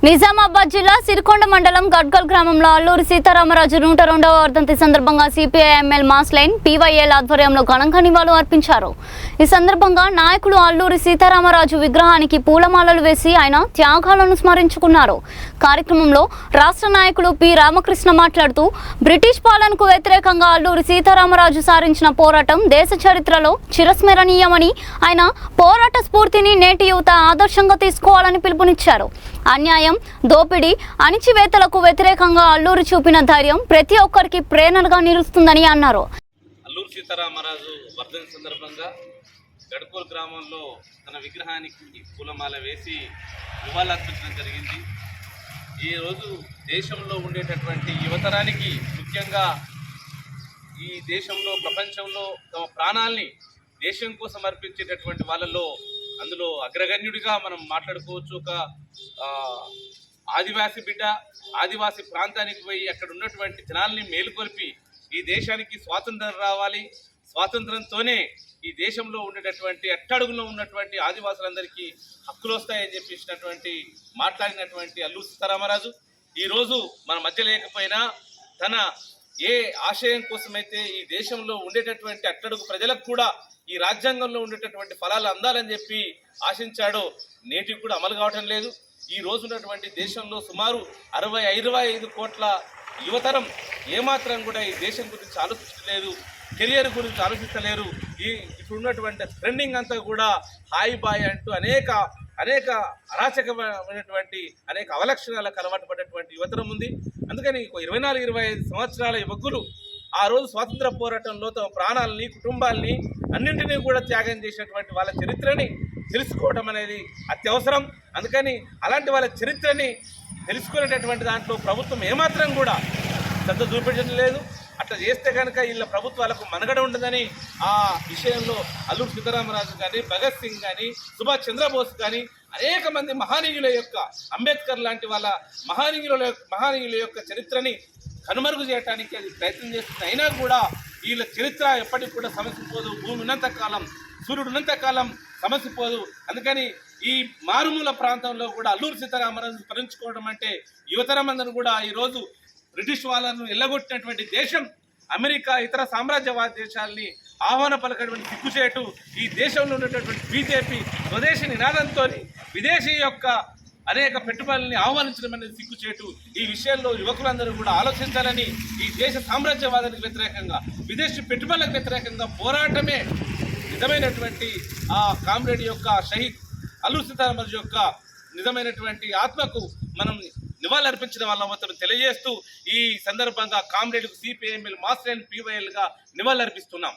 నిజామాబాద్ జిల్లా సిరికొండ మండలం గడ్గల్ గ్రామంలో అల్లూరి సీతారామరాజు 102వ వర్ధంతి సందర్భంగా సిపిఐఎంఎల్ మాస్ లైన్ పీవైఎల్ ఆధ్వర్యంలో ఘనంగా నివాళులు అర్పించారు. ఈ సందర్భంగా నాయకులు అల్లూరి సీతారామరాజు విగ్రహానికి పూలమాలలు వేసి ఆయన త్యాగాలను స్మరించుకున్నారు. కార్యక్రమంలో రాష్ట్ర నాయకులు పి రామకృష్ణ మాట్లాడుతూ బ్రిటిష్ పాలనకు వ్యతిరేకంగా అల్లూరి సీతారామరాజు సారించిన పోరాటం దేశ చరిత్రలో చిరస్మరణీయమని, ఆయన పోరాట స్ఫూర్తిని నేటి యువత ఆదర్శంగా తీసుకోవాలని పిలుపునిచ్చారు. అన్యాయం, దోపిడీ, అణిచివేతలకు వ్యతిరేకంగా అల్లూరి చూపిన ధైర్యం ప్రతి ఒక్కరికి ప్రేరణగా నిలుస్తుందని అన్నారు. అల్లూరి సీతారామరాజు వర్ధంతి సందర్భంగా గడ్కోల్ గ్రామంలో తన విగ్రహానికి పూలమాల వేసి నివాళులర్పించడం జరిగింది. ఈరోజు దేశంలో ఉండేటటువంటి యువతరానికి, ముఖ్యంగా ఈ దేశంలో ప్రపంచంలో తమ ప్రాణాల్ని దేశం కోసం అర్పించేటటువంటి వాళ్ళలో అందులో అగ్రగణ్యుడిగా మనం మాట్లాడుకోవచ్చు. ఒక ఆదివాసి బిడ్డ ఆదివాసి ప్రాంతానికి పోయి అక్కడ ఉన్నటువంటి జనాల్ని మేలుకొల్పి ఈ దేశానికి స్వాతంత్రం రావాలి, స్వాతంత్రంతోనే ఈ దేశంలో ఉండేటటువంటి అట్టడుగులో ఉన్నటువంటి ఆదివాసులందరికీ హక్కులు వస్తాయని చెప్పేసినటువంటి మాట్లాడినటువంటి అల్లూరి సీతారామరాజు ఈరోజు మన మధ్య లేకపోయినా తన ఏ ఆశయం కోసమైతే ఈ దేశంలో ఉండేటటువంటి అట్టడుగు ప్రజలకు కూడా ఈ రాజ్యాంగంలో ఉండేటటువంటి ఫలాలు అందాలని చెప్పి ఆశించాడో నేటికి కూడా అమలు కావటం లేదు. ఈ రోజు ఉన్నటువంటి దేశంలో సుమారు 65 కోట్ల యువతరం ఏమాత్రం కూడా ఈ దేశం గురించి ఆలోచించలేదు, కెరియర్ గురించి ఆలోచించలేరు. ఇప్పుడు ఉన్నటువంటి ట్రెండింగ్ అంతా కూడా హాయ్ బాయ్ అంటూ అనేక అరాచకమైనటువంటి అనేక అవలక్షణాలకు అలవాటు పడ్డటువంటి యువతరం ఉంది. అందుకని 24-25 సంవత్సరాల యువకులు ఆ రోజు స్వాతంత్ర పోరాటంలో తమ ప్రాణాలని, కుటుంబాలని అన్నింటినీ కూడా త్యాగం చేసినటువంటి వాళ్ళ చరిత్రని తెలుసుకోవడం అనేది అత్యవసరం. అందుకని అలాంటి వాళ్ళ చరిత్రని తెలుసుకునేటటువంటి దాంట్లో ప్రభుత్వం ఏమాత్రం కూడా శ్రద్ధ చూపించడం లేదు. అట్లా చేస్తే కనుక వీళ్ళ ప్రభుత్వాలకు మనుగడ ఉండదని ఆ విషయంలో అల్లూరి సీతారామరాజు కానీ, భగత్ సింగ్ కానీ, సుభాష్ చంద్రబోస్ కానీ అనేక మంది మహానీయుల యొక్క, అంబేద్కర్ లాంటి వాళ్ళ మహానీయుల యొక్క చరిత్రని కనుమరుగు చేయడానికి అది ప్రయత్నం చేస్తుంది. అయినా కూడా వీళ్ళ చరిత్ర ఎప్పటికి కూడా సమసిపోదు. భూమి ఉన్నంతకాలం, సూర్యుడు ఉన్నంతకాలం సమసిపోదు. అందుకని ఈ మారుమూల ప్రాంతంలో కూడా అల్లూరి సీతారామరాజు స్మరించుకోవడం అంటే యువతరం అందరూ కూడా ఈరోజు బ్రిటిష్ వాళ్ళను ఎల్లగొట్టినటువంటి దేశం అమెరికా, ఇతర సామ్రాజ్యవాద దేశాలని ఆహ్వాన పలకటువంటి సిగ్గుచేటు ఈ దేశంలో ఉన్నటువంటి బీజేపీ స్వదేశీ నినాదంతో విదేశీ యొక్క అనేక పెట్టుబడులని ఆహ్వానించడం అనేది సిగ్గుచేటు. ఈ విషయంలో యువకులందరూ కూడా ఆలోచించాలని, ఈ దేశ సామ్రాజ్యవాదానికి వ్యతిరేకంగా, విదేశీ పెట్టుబడులకు వ్యతిరేకంగా పోరాటమే నిజమైనటువంటి ఆ కామ్రేడ్ యొక్క, షహీద్ అల్లూరి సీతారామరాజు యొక్క నిజమైనటువంటి ఆత్మకు మనం నివాళులర్పించడం వల్ల మొత్తం తెలియజేస్తూ ఈ సందర్భంగా కామ్రేడ్కు సిపిఐఎంఎల్ మాస్ లైన్ పీవైఎల్గా నివాళులర్పిస్తున్నాం.